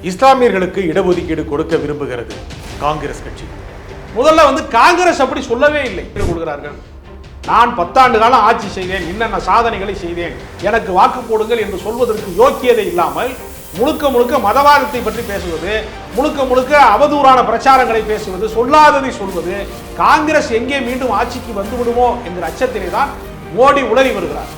இஸ்லாமியர்களுக்கு இடஒதுக்கீடு கொடுக்க விரும்புகிறது காங்கிரஸ் கட்சி. முதல்ல காங்கிரஸ் அப்படி சொல்லவே இல்லை. கொடுக்கிறார்கள், நான் 10 ஆண்டு காலம் ஆட்சி செய்தேன், என்னென்ன சாதனைகளை செய்தேன், எனக்கு வாக்கு போடுங்கள் என்று சொல்வதற்கு யோக்கியதை இல்லாமல் முழுக்க முழுக்க மதவாதத்தை பற்றி பேசுவது, முழுக்க முழுக்க அவதூறான பிரச்சாரங்களை பேசுவது, சொல்லாததை சொல்வது, காங்கிரஸ் எங்கே மீண்டும் ஆட்சிக்கு வந்து விடுமோ என்கிற அச்சத்திலே தான் மோடி உளறி வருகிறார்.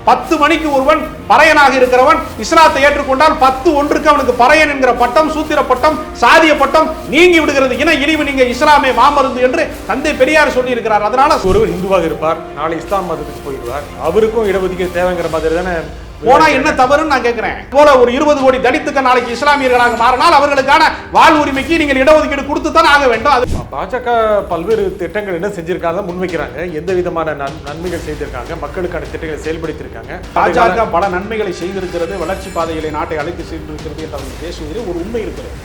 10 மணிக்கு ஒருவன் பறையனாக இருக்கிறவன் இஸ்லாத்தை ஏற்றுக்கொண்டால் 10-1 அவனுக்கு பறையன் என்கிற பட்டம், சூத்திர பட்டம், சாதிய பட்டம் நீங்கி விடுகிறது. இன இழிவு நீங்க இஸ்லாமே மாமருந்து என்று தந்தை பெரியார் சொல்லி இருக்கிறார். அதனால ஒருவர் இந்துவாக இருப்பார், நாளை இஸ்லாம் மதத்துக்கு போயிடுவார், அவருக்கும் இடஒதுக்கீடு தேவைங்கிற மாதிரி தானே போனா என்ன தவறுன்னு நான் கேட்கிறேன். போல ஒரு 20 கோடி தலித்துக்கு நாளைக்கு இஸ்லாமியர்களாக மாறினால் அவர்களுக்கான வாழ் உரிமைக்கு நீங்கள் இடஒதுக்கீடு கொடுத்து தான் ஆக வேண்டும். அது பாஜக பல்வேறு திட்டங்கள் என்ன செஞ்சிருக்காங்க, முன்வைக்கிறாங்க, எந்த விதமான நன்மைகள் செய்திருக்காங்க, மக்களுக்கான திட்டங்களை செயல்படுத்தியிருக்காங்க. பாஜக பல நன்மைகளை செய்திருக்கிறது, வளர்ச்சி பாதைகளை நாட்டை அழைத்து சென்றிருக்கிறது என்று அவர்கள் பேசுவதில் ஒரு உண்மை இருக்கிறது.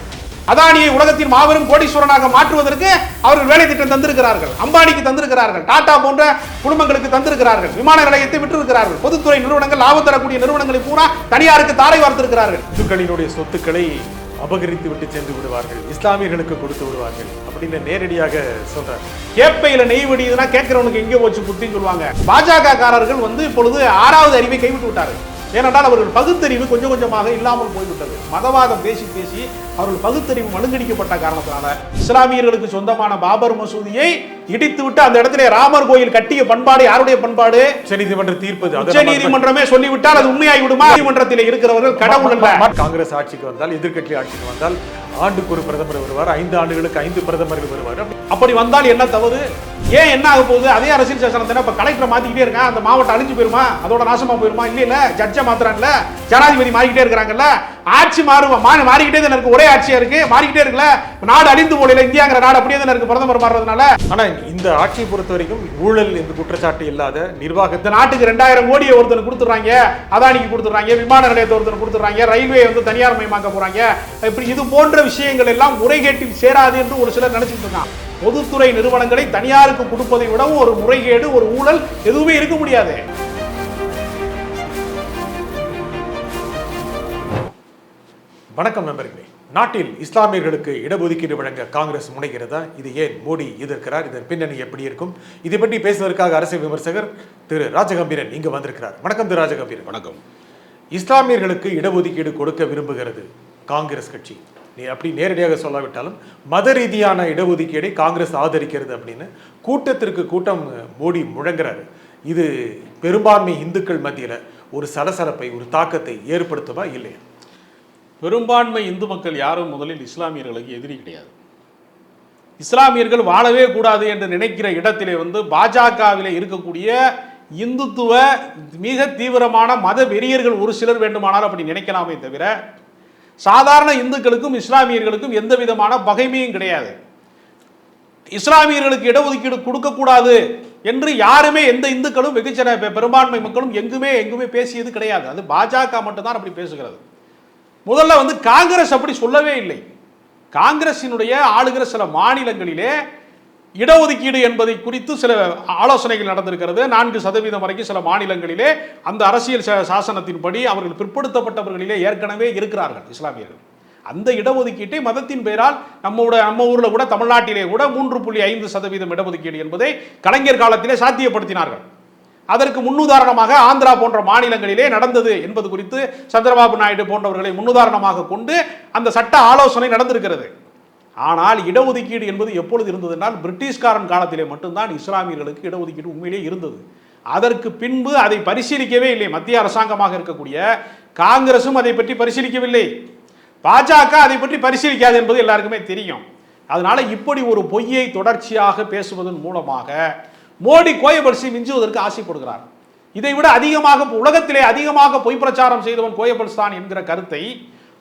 அதானியை உலகத்தின் மாபெரும் கோடீஸ்வரனாக மாற்றுவதற்கு அவர்கள் வேலை திட்டம் தந்திருக்கிறார்கள், அம்பானிக்கு தந்திருக்கிறார்கள், டாடா போன்ற குடும்பங்களுக்கு தந்திருக்கிறார்கள், விமான நிலையத்தை விட்டிருக்கிறார்கள், பொதுத்துறை நிறுவனங்கள், லாபம் தரக்கூடிய நிறுவனங்களை பூரா தனியாருக்கு தாரை வார்த்திருக்கிறார்கள். இந்துக்களினுடைய சொத்துக்களை அபகரித்து விட்டு சென்று விடுவார்கள், இஸ்லாமியர்களுக்கு கொடுத்து விடுவார்கள் அப்படின்னு நேரடியாக சொல்றாங்க. கேப்பையில நெய் வெடியுதுன்னா கேட்கிறவனுக்கு எங்கே போச்சு புத்தின்னு சொல்லுவாங்க. பாஜக காரர்கள் இப்பொழுது 6வது அறிவை கைவிட்டு விட்டார்கள். ஏனென்றால் அவர்கள் பகுத்தறிவு கொஞ்சம் கொஞ்சமாக இல்லாமல் போய்விட்டது. மதவாதம் பேசி பேசி அவர்கள் பகுத்தறிவு மழுங்கடிக்கப்பட்ட காரணத்தினால இஸ்லாமியர்களுக்கு சொந்தமான பாபர் மசூதியை இடித்து விட்டு அந்த இடத்திலே ராமர் கோயில் கட்டிய பண்பாடு யாருடைய பண்பாடு? உச்சநீதிமன்ற தீர்ப்பு. உச்சநீதிமன்றமே சொல்லிவிட்டால் அது உண்மையாகி விடுமா? நீதிமன்றத்தில் இருக்கிறவர்கள் கடவுள் அல்ல. காங்கிரஸ் ஆட்சிக்கு வந்தால், எதிர்க்கட்சி ஆட்சிக்கு வந்தால் ஆண்டுக்கு ஒரு பிரதமர் வருவார், 5 ஆண்டுகளுக்கு 5 பிரதமர்கள் வருவார். அப்படி வந்தால் என்ன தவறு? ஏன் என்ன ஆக போகுது? அதே அரசியல் சாசனத்தை இப்ப கலெக்டரை மாத்திக்கிட்டே இருக்கான், அந்த மாவட்டம் அழிஞ்சு போயிருமா? அதோட நாசமா போயிருமா? இல்ல ஜட்ஜை மாத்திரான்ல, ஜனாதிபதி மாறிக்கிட்டே இருக்கிறாங்கல்ல, ஆட்சி மாறிக்கிட்டே தான் இருக்கு, ஒரே ஆட்சியா இருக்கு, மாறிக்கிட்டே இருக்குல்ல, நாடு அழிந்து போல, இந்தியாங்கிற நாடு அப்படியே தான் இருக்கு பிரதமர் மாறுறதுனால. ஆனா இந்த ஆட்சியை பொறுத்த வரைக்கும் ஊழல் என்று குற்றச்சாட்டு இல்லாத நிர்வாகம். இந்த நாட்டுக்கு 2000 கோடியை ஒருத்தனுக்கு கொடுத்துறாங்க, அதானிக்கு கொடுத்துறாங்க, விமான நிலையத்தை ஒருத்தனுக்கு கொடுத்துறாங்க, ரயில்வே தனியார் மயமாக்க போறாங்க. இப்படி இது போன்ற விஷயங்கள் எல்லாம் முறைகேட்டில் சேராது என்று ஒரு சிலர் நினைச்சிட்டு இருக்காங்க. பொதுத்துறை நிறுவனங்களை தனியாருக்கு கொடுப்பதை விடவும் ஒரு முறைகேடு, ஒரு ஊழல் எதுவுமே இருக்க முடியாது. வணக்கம் நண்பர்களே. நாட்டில் இஸ்லாமியர்களுக்கு இடஒதுக்கீடு வழங்க காங்கிரஸ் முனைகிறதா? இது ஏன் மோடி எதிர்க்கிறார்? இதன் பின்னணி எப்படி இருக்கும்? இதை பற்றி பேசுவதற்காக அரசியல் விமர்சகர் திரு ராஜகம்பீரன் இங்கு வந்திருக்கிறார். வணக்கம் திரு ராஜகம்பீரன். வணக்கம். இஸ்லாமியர்களுக்கு இடஒதுக்கீடு கொடுக்க விரும்புகிறது காங்கிரஸ் கட்சி. நீ அப்படி நேரடியாக சொல்லாவிட்டாலும் மத ரீதியான இடஒதுக்கீடை காங்கிரஸ் ஆதரிக்கிறது அப்படின்னு கூட்டத்திற்கு கூட்டம் மோடி முழங்குறாரு. இது பெரும்பான்மை இந்துக்கள் மத்தியில் ஒரு சலசலப்பை, ஒரு தாக்கத்தை ஏற்படுத்துமா இல்லையா? பெரும்பான்மை இந்து மக்கள் யாரும் முதலில் இஸ்லாமியர்களுக்கு எதிரி கிடையாது. இஸ்லாமியர்கள் வாழவே கூடாது என்று நினைக்கிற இடத்திலே பாஜகவிலே இருக்கக்கூடிய இந்துத்துவ மிக தீவிரமான மத வெறியர்கள் ஒரு சிலர் வேண்டுமானால் அப்படி நினைக்கலாமே தவிர சாதாரண இந்துக்களுக்கும் இஸ்லாமியர்களுக்கும் எந்த விதமான பகைமையும் கிடையாது. இஸ்லாமியர்களுக்கு இடஒதுக்கீடு கொடுக்கக்கூடாது என்று யாருமே, எந்த இந்துக்களும், வெகுஜன பெரும்பான்மை மக்களும் எங்குமே பேசியது கிடையாது. அது பாஜக மட்டும்தான் அப்படி பேசுகிறது. முதல்ல காங்கிரஸ் அப்படி சொல்லவே இல்லை. காங்கிரசினுடைய ஆளுகிற சில மாநிலங்களிலே இடஒதுக்கீடு என்பதை குறித்து சில ஆலோசனைகள் நடந்திருக்கிறது. 4% வரைக்கும் சில மாநிலங்களிலே அந்த அரசியல் சாசனத்தின்படி அவர்கள் பிற்படுத்தப்பட்டவர்களிலே ஏற்கனவே இருக்கிறார்கள் இஸ்லாமியர்கள். அந்த இடஒதுக்கீட்டை மதத்தின் பெயரால் நம்ம ஊர்ல கூட, தமிழ்நாட்டிலே கூட 3.5% இடஒதுக்கீடு என்பதை கலைஞர் காலத்திலே சாத்தியப்படுத்தினார்கள். அதற்கு முன்னுதாரணமாக ஆந்திரா போன்ற மாநிலங்களிலே நடந்தது என்பது குறித்து சந்திரபாபு நாயுடு போன்றவர்களை முன்னுதாரணமாக கொண்டு அந்த சட்ட ஆலோசனை நடந்திருக்கிறது. ஆனால் இடஒதுக்கீடு என்பது எப்பொழுது இருந்தது என்றால் பிரிட்டிஷ்காரன் காலத்திலே மட்டும்தான் இஸ்லாமியர்களுக்கு இடஒதுக்கீடு உண்மையிலே இருந்தது. அதற்கு பின்பு அதை பரிசீலிக்கவே இல்லை. மத்திய அரசாங்கமாக இருக்கக்கூடிய காங்கிரசும் அதை பற்றி பரிசீலிக்கவில்லை, பாஜக அதை பற்றி பரிசீலிக்காது என்பது எல்லாருக்குமே தெரியும். அதனால இப்படி ஒரு பொய்யை தொடர்ச்சியாக பேசுவதன் மூலமாக மோடி கோயபல்சி மிஞ்சுவதற்கு ஆசைப்படுகிறார். இதை விட அதிகமாக உலகத்திலே அதிகமாக பொய் பிரச்சாரம் செய்தவன் கோயபல்ஸ் தான் என்கிற கருத்தை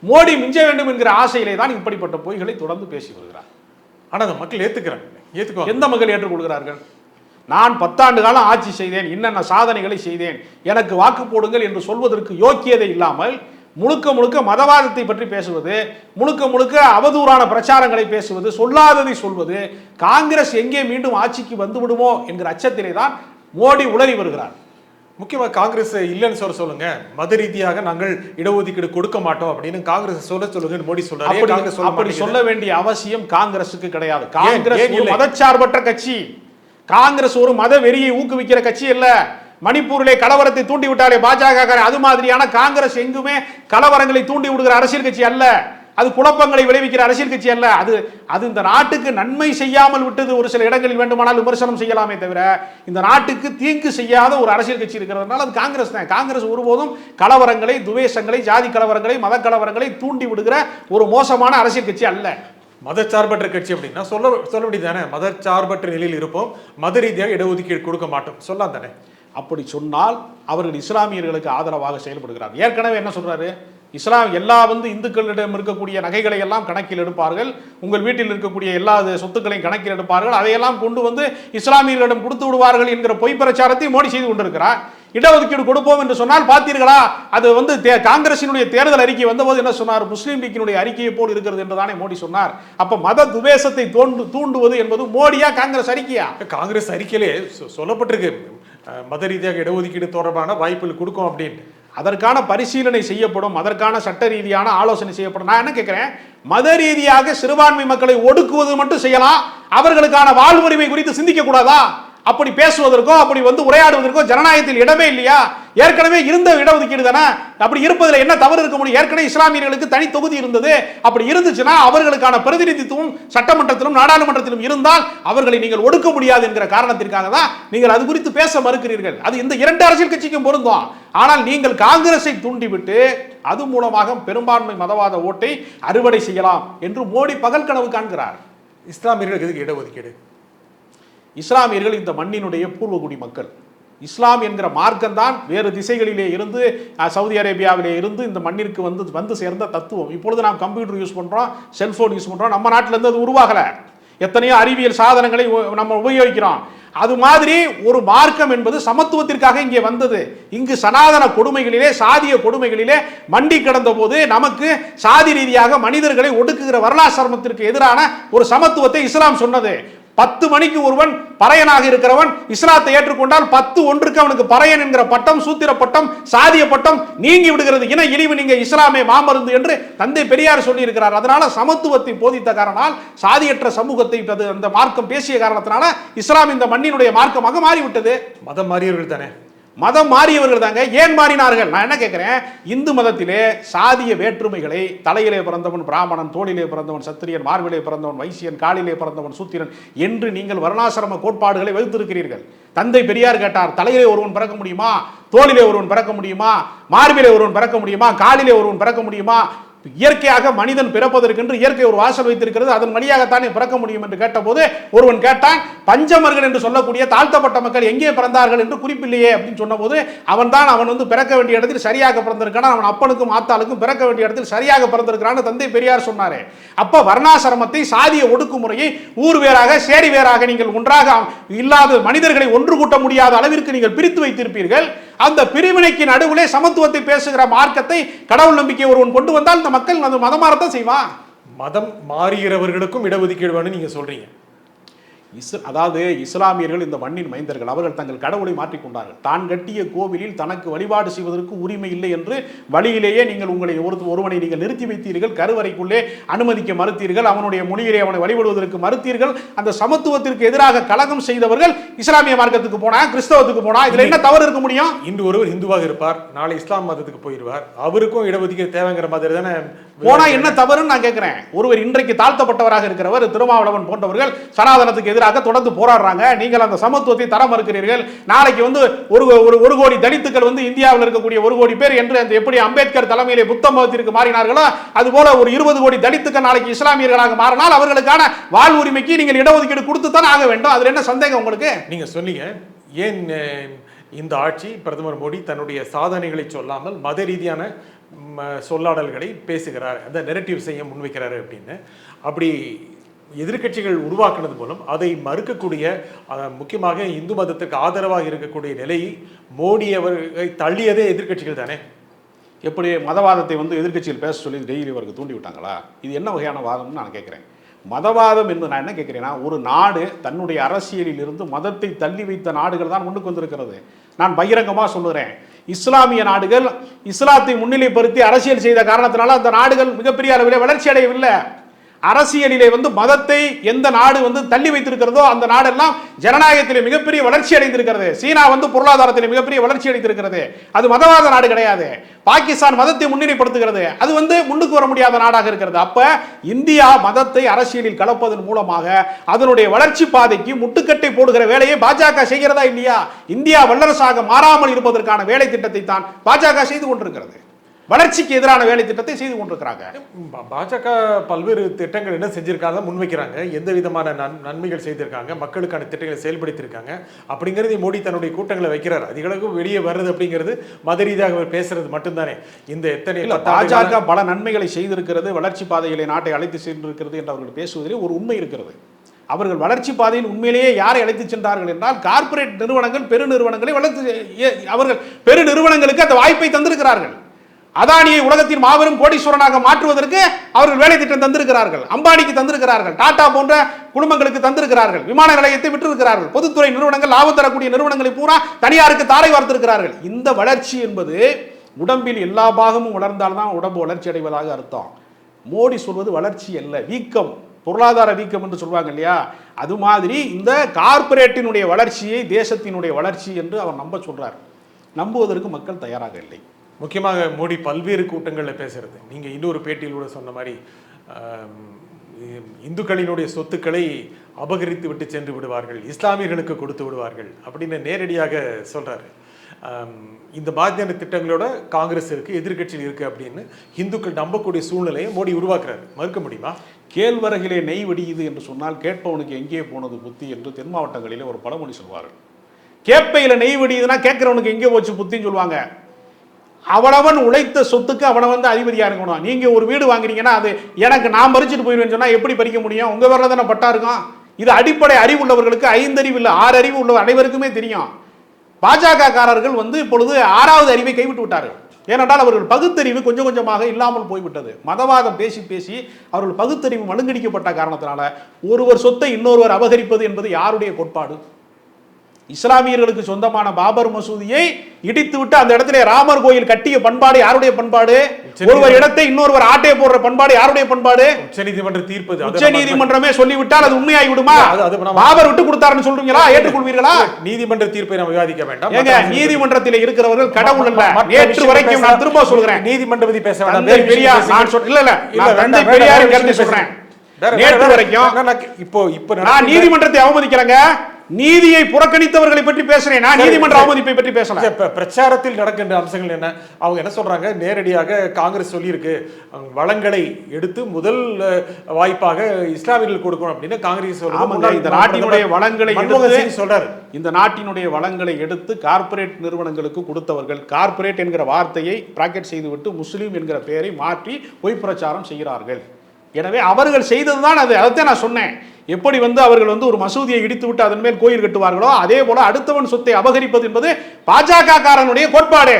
மோடி மிஞ்ச வேண்டும் என்கிற ஆசையிலே தான் இப்படிப்பட்ட பொய்களை தொடர்ந்து பேசி வருகிறார். ஆனால் அந்த மக்கள் ஏற்றுக்கிறாங்க. எந்த மக்கள் ஏற்றுக்கொள்கிறார்கள்? நான் 10 ஆண்டு காலம் ஆட்சி செய்தேன், என்னென்ன சாதனைகளை செய்தேன், எனக்கு வாக்கு போடுங்கள் என்று சொல்வதற்கு யோக்கியதை இல்லாமல் முழுக்க முழுக்க மதவாதத்தை பற்றி பேசுவது, முழுக்க முழுக்க அவதூறான பிரச்சாரங்களை பேசுவது, சொல்லாததை சொல்வது, காங்கிரஸ் எங்கே மீண்டும் ஆட்சிக்கு வந்து விடுமோ என்கிற அச்சத்திலே தான் மோடி உளறி வருகிறார். முக்கியமா காங்கிரஸ் இல்லைன்னு சொல்லுங்க, மத ரீதியாக நாங்கள் இடஒதுக்கீடு கொடுக்க மாட்டோம் அப்படின்னு காங்கிரஸ் சொல்லுங்க மோடி சொல்றாரு. அப்படி சொல்ல வேண்டிய அவசியம் காங்கிரஸுக்கு கிடையாது. காங்கிரஸ் ஒரு மதச்சார்பற்ற கட்சி. காங்கிரஸ் ஒரு மத வெறியை ஊக்குவிக்கிற கட்சி இல்ல. மணிப்பூரிலே கலவரத்தை தூண்டி விட்டாலே பாஜக, அது மாதிரியான காங்கிரஸ் எங்குமே கலவரங்களை தூண்டி விடுகிற அரசியல் கட்சி அல்ல. அது குழப்பங்களை விளைவிக்கிற அரசியல் கட்சி அல்ல. அது இந்த நாட்டுக்கு நன்மை செய்யாமல் விட்டது. ஒரு சில இடங்களில் வேண்டுமானால் விமர்சனம் செய்யலாமே தவிர இந்த நாட்டுக்கு தீங்கு செய்யாத ஒரு அரசியல் கட்சி இருக்கிறதுனால அது காங்கிரஸ் தான். காங்கிரஸ் ஒருபோதும் கலவரங்களை, துவேஷங்களை, ஜாதி கலவரங்களை, மத கலவரங்களை தூண்டி விடுகிற ஒரு மோசமான அரசியல் கட்சி அல்ல. மதச்சார்பற்ற கட்சி அப்படின்னா சொல்ல வேண்டியதானே, மதச்சார்பற்ற நிலையில் இருப்போம், மத ரீதியாக இடஒதுக்கீடு கொடுக்க மாட்டோம் சொல்லலாம் தானே. அப்படி சொன்னால் அவர்கள் இஸ்லாமியர்களுக்கு ஆதரவாக செயல்படுகிறார். ஏற்கனவே என்ன சொல்றாரு, இஸ்லாம் எல்லா இந்துக்களிடம் இருக்கக்கூடிய நகைகளை எல்லாம் கணக்கில் எடுப்பார்கள், உங்கள் வீட்டில் இருக்கக்கூடிய எல்லா சொத்துக்களையும் கணக்கில் எடுப்பார்கள், அதையெல்லாம் கொண்டு இஸ்லாமியர்களிடம் கொடுத்து விடுவார்கள் என்கிற பொய் பிரச்சாரத்தை மோடி செய்து கொண்டிருக்கிறார். இடஒதுக்கீடு கொடுப்போம் என்று சொன்னால் பார்த்தீர்களா, அது காங்கிரசினுடைய தேர்தல் அறிக்கை வந்தபோது என்ன சொன்னார், முஸ்லீம் லீக்கினுடைய அறிக்கையை போல் இருக்கிறது என்று தானே மோடி சொன்னார். அப்ப மத துவேஷத்தை தூண்டுவது என்பது மோடியா காங்கிரஸ் அறிக்கையா? காங்கிரஸ் அறிக்கையிலே சொல்லப்பட்டிருக்கு மத ரீதியாக இடஒதுக்கீடு தொடர்பான வாய்ப்புகள் கொடுக்கும் அப்படின்னு. அதற்கான பரிசீலனை செய்யப்படும், அதற்கான சட்ட ரீதியான ஆலோசனை செய்யப்படும். நான் என்ன கேட்கிறேன், மத ரீதியாக சிறுபான்மை மக்களை ஒடுக்குவது மட்டும் செய்யலாம், அவர்களுக்கான வாழ்வுரிமை குறித்து சிந்திக்க கூடாதா? அப்படி பேசுவதற்கோ அப்படி உரையாடுவதற்கோ ஜனநாயகத்தில் இடமே இல்லையா? ஏற்கனவே இருந்த இடஒதுக்கீடு தானே, அப்படி இருப்பதில் என்ன தவறு இருக்க முடியும்? ஏற்கனவே இஸ்லாமியர்களுக்கு தனி தொகுதி இருந்தது. அப்படி இருந்துச்சுன்னா அவர்களுக்கான பிரதிநிதித்துவம் சட்டமன்றத்திலும் நாடாளுமன்றத்திலும் இருந்தால் அவர்களை நீங்கள் ஒடுக்க முடியாது என்கிற காரணத்திற்காக தான் நீங்கள் அது குறித்து பேச மறுக்கிறீர்கள். அது இந்த இரண்டு அரசியல் கட்சிக்கும் பொருந்தும். ஆனால் நீங்கள் காங்கிரஸை தூண்டிவிட்டு அது மூலமாக பெரும்பான்மை மதவாத ஓட்டை அறுவடை செய்யலாம் என்று மோடி பகல் கனவு காண்கிறார். இஸ்லாமியர்களுக்கு இடஒதுக்கீடு, இஸ்லாமியர்கள் இந்த மண்ணினுடைய பூர்வகுடி மக்கள். இஸ்லாம் என்கிற மார்க்கம் தான் வேறு திசைகளிலே இருந்து, சவுதி அரேபியாவிலே இருந்து இந்த மண்ணிற்கு வந்து சேர்ந்த தத்துவம். இப்பொழுது நாம் கம்ப்யூட்டர் யூஸ் பண்றோம், செல்போன் யூஸ் பண்றோம், நம்ம நாட்டில இருந்து அது உருவாகல. எத்தனையோ அறிவியல் சாதனங்களை நம்ம உபயோகிக்கிறோம். அது மாதிரி ஒரு மார்க்கம் என்பது சமத்துவத்திற்காக இங்கே வந்தது. இங்கு சனாதன கொடுமைகளிலே, சாதிய கொடுமைகளிலே மண்டி கிடந்த போது நமக்கு சாதி ரீதியாக மனிதர்களை ஒடுக்குகிற வர்ணாசிரமத்திற்கு எதிரான ஒரு சமத்துவத்தை இஸ்லாம் சொன்னது. 10 மணிக்கு ஒருவன் பறையனாக இருக்கிறவன் இஸ்லாத்தை ஏற்றுக்கொண்டால் 10 அவனுக்கு பறையன் என்கிற பட்டம், சூத்திர பட்டம், சாதிய பட்டம் நீங்கி விடுகிறது. இன இழிவு நீங்க இஸ்லாமே மாமருந்து என்று தந்தை பெரியார் சொல்லி இருக்கிறார். அதனால சமத்துவத்தை போதித்த காரணத்தால், சாதியற்ற சமூகத்தை அந்த மார்க்கம் பேசிய காரணத்தினால இஸ்லாம் இந்த மண்ணினுடைய மார்க்கமாக மாறிவிட்டது. மதம் மாறியவர்கள் தானே, மதம் மாறியவர்கள் தாங்க. ஏன் மாறினார்கள்? நான் என்ன கேட்கிறேன், இந்து மதத்திலே சாதிய வேற்றுமைகளை, தலையிலே பிறந்தவன் பிராமணன், தோளிலே பிறந்தவன் சத்திரியன், மார்பிலே பிறந்தவன் வைசியன், காலிலே பிறந்தவன் சூத்திரன் என்று நீங்கள் வர்ணாசிரம கோட்பாடுகளை வகுத்திருக்கிறீர்கள். தந்தை பெரியார் கேட்டார், தலையிலே ஒருவன் பிறக்க முடியுமா, தோளிலே ஒருவன் பிறக்க முடியுமா, மார்பிலே ஒருவன் பிறக்க முடியுமா, காலிலே ஒருவன் பிறக்க முடியுமா? இயற்கையாக மனிதன் பிறப்பதற்கென்று இயற்கை ஒரு வாசல் வைத்திருக்கிறது, அதன் வழியாகத்தானே பிறக்க முடியும் என்று கேட்டபோது ஒருவன் கேட்டான், பஞ்சமர்கள் என்று சொல்லக்கூடிய தாழ்த்தப்பட்ட மக்கள் எங்கே பிறந்தார்கள் என்று குறிப்பில்லையே அப்படின்னு சொன்னபோது அவன் பிறக்க வேண்டிய இடத்தில் சரியாக பிறந்திருக்கான், அவன் அப்பனுக்கும் ஆத்தாளுக்கும் பிறக்க வேண்டிய இடத்தில் சரியாக பிறந்திருக்கிறான்னு தந்தை பெரியார் சொன்னாரு. அப்ப வர்ணாசிரமத்தை, சாதிய ஒடுக்குமுறையை ஊர் வேறாக சேரி வேறாக நீங்கள் ஒன்றாக இல்லாத மனிதர்களை ஒன்று கூட்ட முடியாத அளவிற்கு நீங்கள் பிரித்து வைத்திருப்பீர்கள். அந்த பிரிவினைக்கு நடுவிலே சமத்துவத்தை பேசுகிற மார்க்கத்தை, கடவுள் நம்பிக்கை ஒருவன் கொண்டு வந்தால் இந்த மக்கள் அந்த மதம் மாறத்தான் செய்வான். மதம் மாறுகிறவர்களுக்கும் இடஒதுக்கீடு வேணும்னு நீங்க சொல்றீங்க. அதாவது இஸ்லாமியர்கள் இந்த மண்ணின் மைந்தர்கள். அவர்கள் தங்கள் கடவுளை மாற்றிக்கொண்டார்கள். தான் கட்டிய கோவிலில் தனக்கு வழிபாடு செய்வதற்கு உரிமை இல்லை என்று வழியிலேயே நீங்கள் ஒருவனை நீங்கள் நிறுத்தி வைத்தீர்கள், கருவறைக்குள்ளே அனுமதிக்க மறுத்தீர்கள், அவனுடைய மொழியிலே அவனை வழிபடுவதற்கு மறுத்தீர்கள். அந்த சமத்துவத்திற்கு எதிராக கலகம் செய்தவர்கள் இஸ்லாமிய மார்க்கத்துக்கு போனா, கிறிஸ்தவத்துக்கு போனா, இதுல என்ன தவறு இருக்க முடியும்? இன்று ஒருவர் இந்துவாக இருப்பார், நாளை இஸ்லாம் மதத்துக்கு போயிடுவார், அவருக்கும் இடஒதுக்கீடு தேவைங்கிற மாதிரி தானே போனா என்ன தவறுன்னு நான் கேட்கிறேன். ஒருவர் இன்றைக்கு தாழ்த்தப்பட்டவராக இருக்கிறவர், திருமாவளவன் போன்றவர்கள் சனாதனத்துக்கு எதிராக தொடர்ந்து போராடுறாங்க. நீங்கள் அந்த சமத்துவத்தை தர மறுக்கிறீர்கள். நாளைக்கு ஒரு கோடி தலித்துக்கள் இந்தியாவில் இருக்கக்கூடிய 1 கோடி பேர் என்று எப்படி அம்பேத்கர் தலைமையிலே புத்த மதத்திற்கு மாறினார்களோ அதுபோல ஒரு 20 கோடி தலித்துக்கள் நாளைக்கு இஸ்லாமியர்களாக மாறினால் அவர்களுக்கான வாழ்வுரிமைக்கு நீங்கள் இடஒதுக்கீடு கொடுத்து தான் ஆக வேண்டும். அதுல என்ன சந்தேகம் உங்களுக்கு? நீங்க சொன்னீங்க, ஏன் இந்த ஆட்சி, பிரதமர் மோடி தன்னுடைய சாதனைகளை சொல்லாமல் மத ரீதியான சொல்லாடல்களை பேசுகிறார், அந்த நெரட்டிவ் செய்ய முன்வைக்கிறாரு அப்படின்னு. அப்படி எதிர்கட்சிகள் உருவாக்குனது மூலம் அதை மறுக்கக்கூடிய, முக்கியமாக இந்து மதத்துக்கு ஆதரவாக இருக்கக்கூடிய நிலையை மோடி அவர்களை தள்ளியதே எதிர்கட்சிகள் தானே. எப்படி மதவாதத்தை எதிர்கட்சிகள் பேச சொல்லி டெய்லி அவருக்கு தூண்டி விட்டாங்களா? இது என்ன வகையான வாதம்னு நான் கேட்கிறேன். மதவாதம் என்று நான் என்ன கேட்கிறேன்னா, ஒரு நாடு தன்னுடைய அரசியலில் இருந்து மதத்தை தள்ளி வைத்த நாடுகள் தான் முன்னுக்கு வந்திருக்கிறது. நான் பகிரங்கமாக சொல்லுறேன், இஸ்லாமிய நாடுகள் இஸ்லாத்தை முன்னிலைப்படுத்தி அரசியல் செய்த காரணத்தினால அந்த நாடுகள் மிகப்பெரிய அளவில் வளர்ச்சி அடையவில்லை. அரசியலிலே மதத்தை எந்த நாடு தள்ளி வைத்திருக்கிறதோ அந்த நாடெல்லாம் ஜனநாயகத்திலே மிகப்பெரிய வளர்ச்சி அடைந்திருக்கிறது. சீனா பொருளாதாரத்திலே மிகப்பெரிய வளர்ச்சி அடைந்திருக்கிறது. அது மதவாத நாடு கிடையாது. பாகிஸ்தான் மதத்தை முன்னிலைப்படுத்துகிறது, அது முன்னுக்கு வர முடியாத நாடாக இருக்கிறது. அப்ப இந்தியா மதத்தை அரசியலில் கலப்பதன் மூலமாக அதனுடைய வளர்ச்சி பாதைக்கு முட்டுக்கட்டை போடுகிற வேலையை பாஜக செய்கிறதா இல்லையா? இந்தியா வல்லரசாக மாறாமல் இருப்பதற்கான வேலை திட்டத்தை தான் பாஜக செய்து கொண்டிருக்கிறது. வளர்ச்சிக்கு எதிரான வேலை திட்டத்தை செய்து கொண்டிருக்கிறாங்க. பாஜக பல்வேறு திட்டங்கள் என்ன செஞ்சிருக்காங்க, முன்வைக்கிறாங்க, எந்த விதமான நன்மைகள் செய்திருக்காங்க, மக்களுக்கான திட்டங்களை செயல்படுத்தியிருக்காங்க அப்படிங்கிறது மோடி தன்னுடைய கூட்டங்களை வைக்கிறார். அதிகளவு வெளியே வர்றது அப்படிங்கிறது மத ரீதியாக அவர் பேசுறது மட்டும்தானே. இந்த எத்தனை பாஜக பல நன்மைகளை செய்திருக்கிறது, வளர்ச்சி பாதைகளை நாட்டை அழைத்து சென்றிருக்கிறது என்று அவர்கள் பேசுவதிலே ஒரு உண்மை இருக்கிறது. அவர்கள் வளர்ச்சி பாதையில் உண்மையிலேயே யாரை அழைத்து சென்றார்கள் என்றால் கார்ப்பரேட் நிறுவனங்கள், பெருநிறுவனங்களை அவர்கள் பெருநிறுவனங்களுக்கு அந்த வாய்ப்பை தந்திருக்கிறார்கள். அதானியை உலகத்தின் மாபெரும் கோடீஸ்வரனாக மாற்றுவதற்கு அவர்கள் வேலை திட்டம் தந்திருக்கிறார்கள். அம்பானிக்கு தந்திருக்கிறார்கள், டாடா போன்ற குடும்பங்களுக்கு தந்திருக்கிறார்கள், விமான நிலையத்தை விட்டிருக்கிறார்கள், பொதுத்துறை நிறுவனங்கள், லாபம் தரக்கூடிய நிறுவனங்களை பூரா தனியாருக்கு தாரை வார்த்திருக்கிறார்கள். இந்த வளர்ச்சி என்பது உடம்பில் எல்லா பாகமும் வளர்ந்தால்தான் உடம்பு வளர்ச்சி அடைவதாக அர்த்தம். மோடி சொல்வது வளர்ச்சி அல்ல, வீக்கம், பொருளாதார வீக்கம் என்று சொல்வாங்க இல்லையா? அது மாதிரி இந்த கார்ப்பரேட்டினுடைய வளர்ச்சியை தேசத்தினுடைய வளர்ச்சி என்று அவர் நம்ப சொல்றார். நம்புவதற்கு மக்கள் தயாராக இல்லை. முக்கியமாக மோடி பல்வேறு கூட்டங்களில் பேசுறது, நீங்கள் இன்னொரு பேட்டியில் கூட சொன்ன மாதிரி இந்துக்களினுடைய சொத்துக்களை அபகரித்து விட்டு சென்று விடுவார்கள், இஸ்லாமியர்களுக்கு கொடுத்து விடுவார்கள் அப்படின்னு நேரடியாக சொல்றாரு. இந்த மாதிரியான திட்டங்களோட காங்கிரஸ் இருக்கு, எதிர்கட்சியில் இருக்கு அப்படின்னு இந்துக்கள் நம்பக்கூடிய சூழ்நிலையை மோடி உருவாக்குறாரு. மறுக்க முடியுமா? கேழ்வரகிலே நெய் வெடியுது என்று சொன்னால் கேட்பவனுக்கு எங்கே போனது புத்தி என்று தென் மாவட்டங்களிலே ஒரு பழமொழி சொல்வார்கள். கேப்பையில் நெய் வெடியுதுன்னா கேட்கிறவனுக்கு எங்கே போச்சு புத்தின்னு சொல்லுவாங்க. அவனவன் உழைத்த சொத்துக்கு அவனவன் அதிபதியா இருக்கணும். நீங்க ஒரு வீடு வாங்குறீங்கன்னா அது எனக்கு நான் பறிச்சுட்டு போயிருவேன்னு சொன்னா எப்படி பறிக்க முடியும்? உங்க வரல தானே பட்டா இருக்கும். இது அடிப்படை அறிவு உள்ளவர்களுக்கு, 5 அறிவு இல்லை 6 அறிவு உள்ள அனைவருக்குமே தெரியும். பாஜக காரர்கள் இப்பொழுது 6வது அறிவை கைவிட்டு விட்டார்கள். ஏனென்றால் அவர்கள் பகுத்தறிவு கொஞ்சம் கொஞ்சமாக இல்லாமல் போய்விட்டது. மதவாதம் பேசி பேசி அவர்கள் பகுத்தறிவு மழுங்கடிக்கப்பட்ட காரணத்தினால ஒருவர் சொத்தை இன்னொருவர் அபகரிப்பது என்பது யாருடைய கோட்பாடு? இஸ்லாமியர்களுக்கு சொந்தமான பாபர் மசூதியை இடித்துவிட்டு அந்த இடத்திலே ராமர் கோயில் கட்டிய பண்பாடு யாருடைய பண்பாடு? ஒருவர் இடத்தை இன்னொருவர் ஆட்டை போடுற பண்பாடு யாருடைய பண்பாடு? உச்சநீதிமன்ற தீர்ப்பு. உச்சநீதிமன்றமே சொல்லிவிட்டால் அது உண்மையாகி விடுமா? பாபர் விட்டு கொடுத்தாருன்னு சொல்றீங்களா? ஏற்றுக்கொள்வீர்களா? நீதிமன்ற தீர்ப்பை நாம் விவாதிக்க வேண்டாம். ஏங்க, நீதிமன்றத்தில் இருக்கிறவர்கள் கடவுள் அல்ல. நேற்று வரைக்கும் நான் திரும்ப சொல்கிறேன், நீதிமன்ற பத்தி பேச வேண்டாம். பெரியார் நான் இல்ல தந்தை பெரியாரின் கருத்தை சொல்றேன். நேற்று வரைக்கும் இப்போ நான் நீதிமன்றத்தை அவமதிக்கிறேங்க. நீதியை புறக்கணித்தவர்களை பற்றி பேசுறேன், நான் நீதிமன்ற அவமதிப்பை பற்றி பேசல. பிரச்சாரத்தில் நடக்கின்ற அம்சங்கள் என்ன? அவங்க என்ன சொல்றாங்க, நேரடியாக காங்கிரஸ் சொல்லியிருக்கு வளங்களை எடுத்து முதல் வாய்ப்பாக இஸ்லாமியர்கள் கொடுக்கணும் அப்படின்னு காங்கிரஸ் சொல்றாங்க. இந்த நாட்டினுடைய வளங்களை சொல்றாரு. இந்த நாட்டினுடைய வளங்களை எடுத்து கார்ப்பரேட் நிறுவனங்களுக்கு கொடுத்தவர்கள், கார்ப்பரேட் என்கிற வார்த்தையை பிராக்கெட் செய்துவிட்டு முஸ்லீம் என்கிற பெயரை மாற்றி பொய் பிரச்சாரம் செய்கிறார்கள். எனவே அவர்கள் செய்ததுதான் அது. அதைத்தான் நான் சொன்னேன். எப்படி அவர்கள் ஒரு மசூதியை இடித்து விட்டு அதன் மேல் கோயில் கட்டுவார்களோ அதே போல அடுத்தவன் சொத்தை அபகரிப்பது என்பது பாஜக காரனுடைய கோட்பாடு.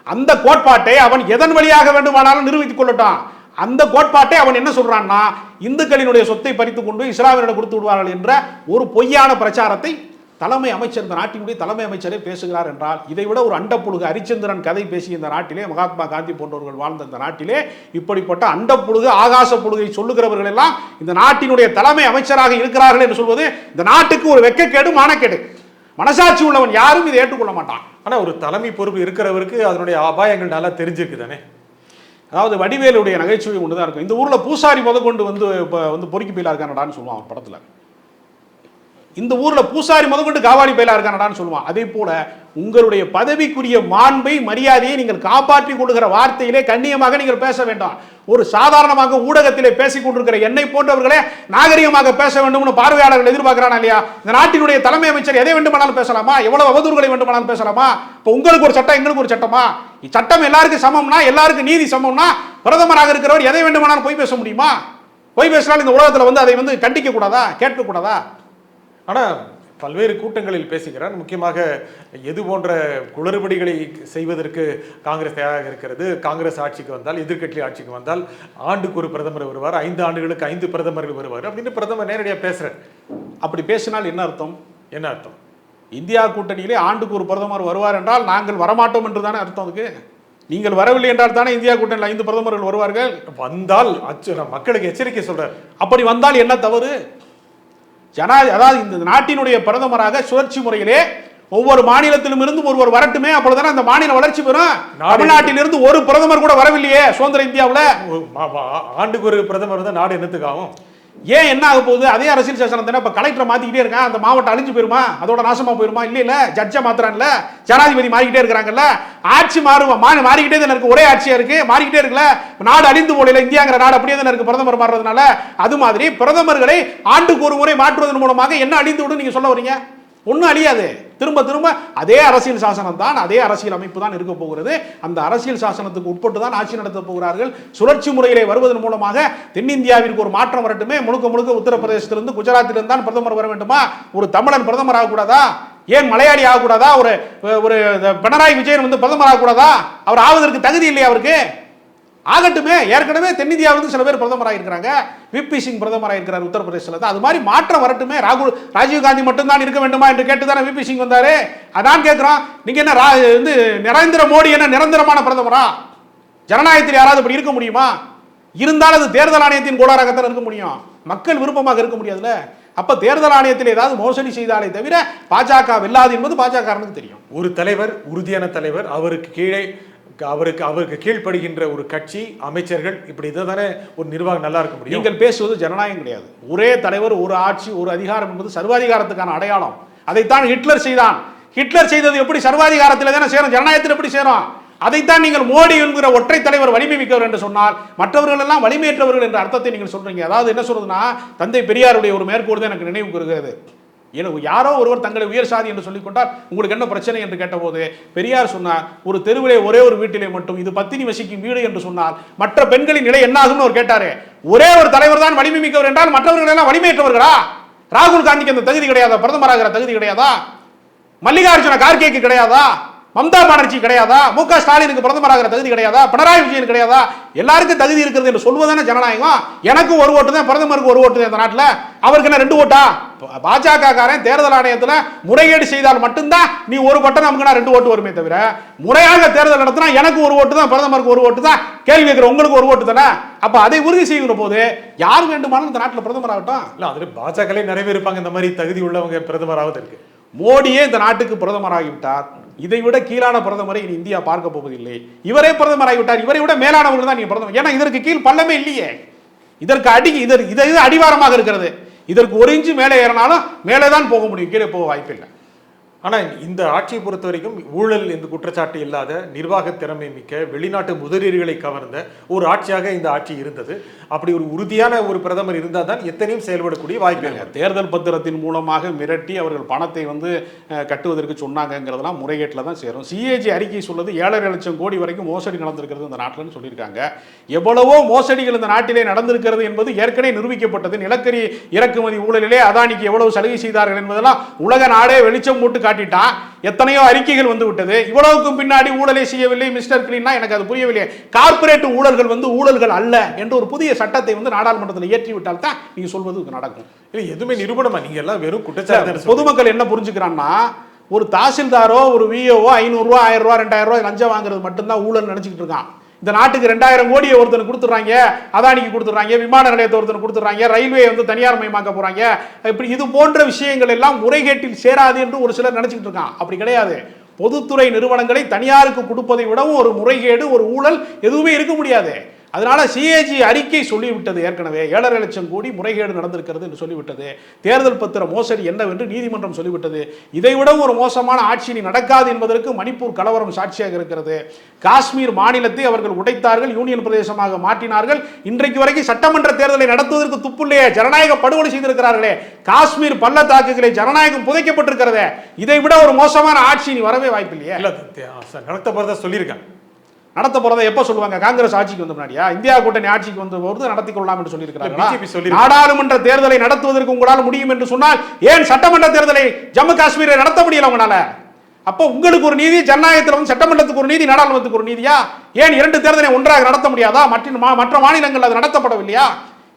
அந்த கோட்பாட்டை அவன் எதன் வழியாக வேண்டுமானாலும் நிரூபித்துக் கொள்ளட்டும். அந்த கோட்பாட்டை அவன் என்ன சொல்றான்னா, இந்துக்களினுடைய சொத்தை பறித்துக் கொண்டு இஸ்லாமியர்களிடம் கொடுத்து விடுவார்கள் என்ற ஒரு பொய்யான பிரச்சாரத்தை தலைமை அமைச்சர், இந்த நாட்டினுடைய தலைமை அமைச்சரே பேசுகிறார் என்றால், இதை விட ஒரு அண்டப்புழுகு ஹரிச்சந்திரன் கதை பேசிய இந்த நாட்டிலே, மகாத்மா காந்தி போன்றவர்கள் வாழ்ந்த இந்த நாட்டிலே இப்படிப்பட்ட அண்டப்புழுகு ஆகாச புழுகை சொல்லுகிறவர்கள் எல்லாம் இந்த நாட்டினுடைய தலைமை அமைச்சராக இருக்கிறார்கள் என்று சொல்வது இந்த நாட்டுக்கு ஒரு வெட்கக்கேடு, மானக்கேடு. மனசாட்சி உள்ளவன் யாரும் இதை ஏற்றுக்கொள்ள மாட்டான். ஆனால் ஒரு தலைமை பொறுப்பு இருக்கிறவருக்கு அதனுடைய அபாயங்கள் நல்லா தெரிஞ்சிருக்கு தானே. அதாவது வடிவேலுடைய நகைச்சுவை ஒன்றுதான் இருக்கும். இந்த ஊர்ல பூசாரி முதற்கொண்டு பொறுக்கி பயிலா இருக்கானடான்னு சொல்லுவான் அவன் படத்துல. இந்த ஊர்ல பூசாரி முதற்கொண்டு காவாடி பயிலா இருக்கானடான்னு சொல்லுவான். அதே போல உங்களுடைய பதவிக்குரிய மாண்பை, மரியாதையை நீங்கள் காப்பாற்றிக் கொள்கிற வார்த்தையிலே கண்ணியமாக நீங்கள் பேச வேண்டாம். ஒரு சாதாரணமாக ஊடகத்திலே பேசிக் கொண்டிருக்கிற என்னை போன்றவர்களே நாகரிகமாக பேச வேண்டும் பார்வையாளர்கள் எதிர்பார்க்கிறானா இல்லையா? இந்த நாட்டினுடைய தலைமை அமைச்சர் எதை வேண்டுமானாலும் பேசலாமா? எவ்வளவு அவதூறுகளை வேண்டுமானாலும் பேசலாமா? இப்ப உங்களுக்கு ஒரு சட்டம், எங்களுக்கு ஒரு சட்டமா? சட்டம் எல்லாருக்கும் சமம்னா, எல்லாருக்கும் நீதி சமம்னா, பிரதமராக இருக்கிறவர் எதை வேண்டுமானாலும் போய் பேச முடியுமா? போய் பேசினால் இந்த உலகத்தில் அதை கண்டிக்க கூடாதா, கேட்க கூடாதா? ஆனால் பல்வேறு கூட்டங்களில் பேசுகிறார். முக்கியமாக எது போன்ற குளறுபடிகளை செய்வதற்கு காங்கிரஸ் தயாராக இருக்கிறது, காங்கிரஸ் ஆட்சிக்கு வந்தால், எதிர்க்கட்சி ஆட்சிக்கு வந்தால் ஆண்டுக்கு ஒரு பிரதமர் வருவார், 5 ஆண்டுகளுக்கு 5 பிரதமர்கள் வருவார் அப்படின்னு பிரதமர் நேரடியாக பேசுறார். அப்படி பேசினால் என்ன அர்த்தம்? என்ன அர்த்தம்? இந்தியா கூட்டணியிலே ஆண்டுக்கு ஒரு பிரதமர் வருவார் என்றால் நாங்கள் வரமாட்டோம் என்று தானே அர்த்தம். அதுக்கு நீங்கள் வரவில்லை என்றால் தானே இந்தியா கூட்டணியில் 5 பிரதமர்கள் வருவார்கள். வந்தால் மக்களுக்கு எச்சரிக்கை சொல்றார். அப்படி வந்தால் என்ன தவறு? அதாவது இந்த நாட்டினுடைய பிரதமராக சுழற்சி முறையிலே ஒவ்வொரு மாநிலத்திலும் இருந்து ஒருவர் வரட்டுமே, அப்பொழுதுதானே அந்த மாநில வளர்ச்சி பெறும். தமிழ்நாட்டிலிருந்து ஒரு பிரதமர் கூட வரவில்லையே சுதந்திர இந்தியாவில். ஆண்டுக்கு ஒரு பிரதமர் தான் நாடு என்னத்துக்கு ஆகும்? ஏன் என்ன ஆக போகுது? அதே அரசியல் சாசனம் தானே. இப்ப கலெக்டரை மாத்திக்கிட்டே இருக்கான், அந்த மாவட்டம் அழிஞ்சு போயிருமா? அதோட நாசமா போயிருமா? இல்ல ஜட்ஜை மாத்திரான்ல, ஜனாதிபதி மாறிக்கிட்டே இருக்கிறாங்கல்ல, ஆட்சி மாறிக்கிட்டே தானே இருக்கு. ஒரே ஆட்சியா இருக்கு, மாறிக்கிட்டே இருக்குல்ல. நாடு அழிந்து போடல, இந்தியாங்கிற நாடு அப்படியே தானே இருக்கு பிரதமர் மாறுறதுனால. அது மாதிரி பிரதமர்களை ஆண்டுக்கு ஒரு முறை மாற்றுவதன் மூலமாக என்ன அழிந்து விடும் நீங்க சொல்ல வரீங்க? ஒன்றும் அழியாது. திரும்ப திரும்ப அதே அரசியல் சாசனம் தான், அதே அரசியல் அமைப்பு தான் இருக்க போகிறது. அந்த அரசியல் சாசனத்துக்கு உட்பட்டு தான் ஆட்சி நடத்த போகிறார்கள். சுழற்சி முறையிலே வருவதன் மூலமாக தென்னிந்தியாவிற்கு ஒரு மாற்றம் வரட்டுமே. முழுக்க முழுக்க உத்தரப்பிரதேசத்திலிருந்து குஜராத்திலிருந்து தான் பிரதமர் வர வேண்டுமா? ஒரு தமிழன் பிரதமர் ஆகக்கூடாதா? ஏன் மலையாளி ஆகக்கூடாதா? ஒரு பினராயி விஜயன் வந்து பிரதமர் ஆகக்கூடாதா? அவர் ஆவதற்கு தகுதி இல்லையா அவருக்கு? ஆகட்டுமே. ஏற்கனவே தென்னிந்தியாவிலிருந்து சில பேர் பிரதமராக இருக்கிறாங்க. விபி சிங் பிரதமராக இருக்கிறார் உத்தரப்பிரதேசத்தில். அது மாதிரி மாற்றம் வரட்டுமே. ராஜீவ் காந்தி மட்டும்தான் இருக்க வேண்டுமா என்று கேட்டு தானே விபி சிங் வந்தாரு. அதான் கேட்கிறோம், நீங்க என்ன நரேந்திர மோடி என்ன நிரந்தரமான பிரதமரா? ஜனநாயகத்தில் யாராவது அப்படி இருக்க முடியுமா? இருந்தாலும் அது தேர்தல் ஆணையத்தின் கோளாறாகத்தான் இருக்க முடியும், மக்கள் விருப்பமாக இருக்க முடியாதுல்ல. அப்ப தேர்தல் ஆணையத்தில் ஏதாவது மோசடி செய்தாலே தவிர பாஜக வெல்லாது என்பது பாஜக தெரியும். ஒரு தலைவர், உறுதியான தலைவர், அவருக்கு கீழே அவருக்கு கீழ்ப்படுகின்ற ஒரு கட்சி, அமைச்சர்கள், இப்படி தானே ஒரு நிர்வாகம் நல்லா இருக்க முடியும். நீங்கள் பேசுவது ஜனநாயகம் கிடையாது. ஒரே தலைவர், ஒரு ஆட்சி, ஒரு அதிகாரம் என்பது சர்வாதிகாரத்துக்கான அடையாளம். அதைத்தான் ஹிட்லர் செய்தான். ஹிட்லர் செய்தது எப்படி? சர்வாதிகாரத்தில் தானே சேரும், ஜனநாயகத்தில் எப்படி சேரும்? அதைத்தான் நீங்கள் மோடி என்கிற ஒற்றை தலைவர் வலிமை மிக்கவர் என்று சொன்னால் மற்றவர்கள் எல்லாம் வலிமையற்றவர்கள் என்ற அர்த்தத்தை நீங்கள் சொல்றீங்க. அதாவது என்ன சொல்றதுன்னா, தந்தை பெரியாருடைய ஒரு மேற்கோள் தான் எனக்கு நினைவு கூறுகிறது. யாரோ ஒருவர் தங்களை உயர் சாதி என்று சொல்லிக் கொண்டால் உங்களுக்கு என்ன பிரச்சனை என்று கேட்டபோது பெரியார் சொன்னார், ஒரு தெருவிலே ஒரே ஒரு வீட்டிலே மட்டும் இது பத்தினி வசிக்கும் வீடு என்று சொன்னால் மற்ற பெண்களின் நிலை என்ன ஆகும்னு அவர் கேட்டாரு. ஒரே ஒரு தலைவர் தான் வலிமை மிக்கவர் என்றால் மற்றவர்கள் எல்லாம் வலிமையற்றவர்களா? ராகுல் காந்திக்கு அந்த தகுதி கிடையாதா? பிரதமராகிற தகுதி கிடையாதா? மல்லிகார்ஜுன கார்கேக்கு கிடையாதா? மம்தா பானர்ஜி கிடையாதா? மு.க. ஸ்டாலினுக்கு பிரதமராகிற தகுதி கிடையாதா? பினராயி விஜயன் கிடையாதா? எல்லாருக்கும் தகுதி இருக்கிறது என்று சொல்வதானே ஜனநாயகம். எனக்கு ஒரு ஓட்டு தான், பிரதமருக்கு ஒரு ஓட்டு தான் இந்த நாட்டில். அவருக்கு என்ன 2 ஓட்டா? பாஜக காரன் தேர்தல் ஆணையத்தில் முறைகேடு செய்தால் மட்டும்தான் நீ ஒரு பட்டம் நமக்கு 2 ஓட்டு வருமே தவிர, முறையாக தேர்தல் நடத்தினா எனக்கு ஒரு ஓட்டு தான், பிரதமருக்கு ஒரு ஓட்டு தான், கேள்வி கேட்கிற உங்களுக்கு ஒரு ஓட்டு தானே. அப்ப அதை உறுதி செய்கிற போது யார் வேண்டுமானாலும் இந்த நாட்டில் பிரதமர் ஆகட்டும். இல்ல, அதுல பாஜக நிறைய இருப்பாங்க இந்த மாதிரி தகுதி உள்ளவங்க பிரதமர் ஆவதற்கு. மோடியே இந்த நாட்டுக்கு பிரதமராகிவிட்டார். இதை விட கீழான பிரதமரை இனி இந்தியா பார்க்க போவதில்லை. இவரே பிரதமராகிவிட்டார். இவரை விட மேலானவர்கள் தான் நீங்க பிரதமர். ஏன்னா இதற்கு கீழ் பள்ளமே இல்லையே. இதற்கு இது அடிவாரமாக இருக்கிறது. இதற்கு 1 இன்ச்சு மேலே ஏறினாலும் மேலே தான் போக முடியும், கீழே போக வாய்ப்பில்லை. ஆனால் இந்த ஆட்சியை பொறுத்த வரைக்கும் ஊழல் என்று குற்றச்சாட்டு இல்லாத, நிர்வாக திறமை மிக்க, வெளிநாட்டு முதலீடுகளை கவர்ந்த ஒரு ஆட்சியாக இந்த ஆட்சி இருந்தது. அப்படி ஒரு உறுதியான ஒரு பிரதமர் இருந்தால் தான் எத்தனையும் செயல்படக்கூடிய வாய்ப்பு இல்லை. தேர்தல் பத்திரத்தின் மூலமாக மிரட்டி அவர்கள் பணத்தை கட்டுவதற்கு சொன்னாங்கிறதெல்லாம் முறைகேட்டில் தான் சேரும். சிஏஜி அறிக்கை சொல்வது 7.5 லட்சம் கோடி வரைக்கும் மோசடி நடந்திருக்கிறது இந்த நாட்டில்னு சொல்லியிருக்காங்க. எவ்வளவோ மோசடிகள் இந்த நாட்டிலே நடந்திருக்கிறது என்பது ஏற்கனவே நிரூபிக்கப்பட்டது. நிலக்கரி இறக்குமதி ஊழலிலே அதானிக்கு எவ்வளவு சலுகை செய்தார்கள் என்பதெல்லாம் உலக நாடே வெளிச்சம் போட்டு காட்டிட்டான். எத்தனையோ அறிக்கைகள் வந்து விட்டது. இவ்வளவுக்கும் பின்னாடி ஊழலை செய்யவில்லை மிஸ்டர் கிளீன்னா எனக்கு அது புரியவில்லை. கார்ப்பரேட் ஊழல்கள் ஊழல்கள் அல்ல என்று ஒரு புதிய சட்டத்தை நாடாளுமன்றத்தில் ஏற்றிவிட்டால் தான் நீங்க சொல்வது நடக்கும். எதுவுமே நிரூபணமா? நீங்க எல்லாம் வெறும் குற்றச்சாட்டு. பொதுமக்கள் என்ன புரிஞ்சுக்கிறான்னா, ஒரு தாசில்தாரோ ஒரு விஓவோ 500 ரூபா 1000 ரூபா 2000 ரூபாய் லஞ்சம் வாங்குறது மட்டும்தான் ஊழல் நினைச்சுக்கிட்டு இருக்கான். இந்த நாட்டுக்கு 2000 கோடியை ஒருத்தனுக்கு கொடுத்துறாங்க, அதானிக்கு கொடுத்துறாங்க, விமான நிலையத்தை ஒருத்தனுக்கு கொடுத்துறாங்க, ரயில்வே தனியார் மயமாக்க போறாங்க. இப்படி இது போன்ற விஷயங்கள் எல்லாம் முறைகேட்டில் சேராது என்று ஒரு சிலர் நினைச்சுக்கிட்டு இருக்கான். அப்படி கிடையாது. பொதுத்துறை நிறுவனங்களை தனியாருக்கு கொடுப்பதை விடவும் ஒரு முறைகேடு, ஒரு ஊழல் எதுவுமே இருக்க முடியாது. அதனால சிஏஜி அறிக்கை சொல்லிவிட்டது. ஏற்கனவே 7.5 லட்சம் கோடி முறைகேடு நடந்திருக்கிறது என்று சொல்லிவிட்டது. தேர்தல் பத்திர மோசடி என்னவென்று நீதிமன்றம் சொல்லிவிட்டது. இதைவிட ஒரு மோசமான ஆட்சி நடக்காது என்பதற்கு மணிப்பூர் கலவரம் சாட்சியாக இருக்கிறது. காஷ்மீர் மாநிலத்தை அவர்கள் உடைத்தார்கள், யூனியன் பிரதேசமாக மாற்றினார்கள். இன்றைக்கு வரைக்கும் சட்டமன்ற தேர்தலை நடத்துவதற்கு துப்புள்ளையே, ஜனநாயக படுகொலை செய்திருக்கிறார்களே. காஷ்மீர் பள்ளத்தாக்குகளை ஜனநாயகம் புதைக்கப்பட்டிருக்கிறதே. இதை விட ஒரு மோசமான ஆட்சி வரவே வாய்ப்பில்லையே. நடத்த போறதா சொல்லியிருக்காங்க. நடத்த போறதை எப்ப சொல்லுவாங்க? காங்கிரஸ் ஆட்சிக்கு வந்த முன்னாடியா? இந்தியா கூட்டணி ஆட்சிக்கு வந்த போது நடத்திக் கொள்ளலாம் என்று சொல்லியிருக்கிறார்களா? BJP சொல்லியிருக்கு. நாடாளுமன்ற தேர்தலை நடத்துவதற்கு உங்களால் முடியும் என்று சொன்னால் ஏன் சட்டமன்ற தேர்தலை ஜம்மு காஷ்மீரை நடத்த முடியல உங்களால? அப்போ உங்களுக்கு ஒரு நீதி, ஜனநாயகத்தில் வந்து சட்டமன்றத்துக்கு ஒரு நீதி, நாடாளுமன்றத்துக்கு ஒரு நீதியா? ஏன் 2 தேர்தலை ஒன்றாக நடத்த முடியாதா? மற்ற மாநிலங்கள் அது நடத்தப்படவில்லையா?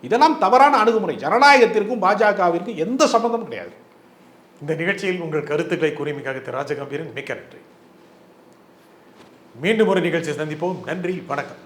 இதெல்லாம் தவறான அணுகுமுறை. ஜனநாயகத்திற்கும் பாஜகவிற்கும் எந்த சம்பந்தமும் கிடையாது. இந்த நிகழ்ச்சியில் உங்கள் கருத்துக்களை கூறியமைக்காக திரு ராஜகம்பீரன் மிக்க நன்றி. மீண்டும் ஒரு நிகழ்ச்சியை சந்திப்போம். நன்றி, வணக்கம்.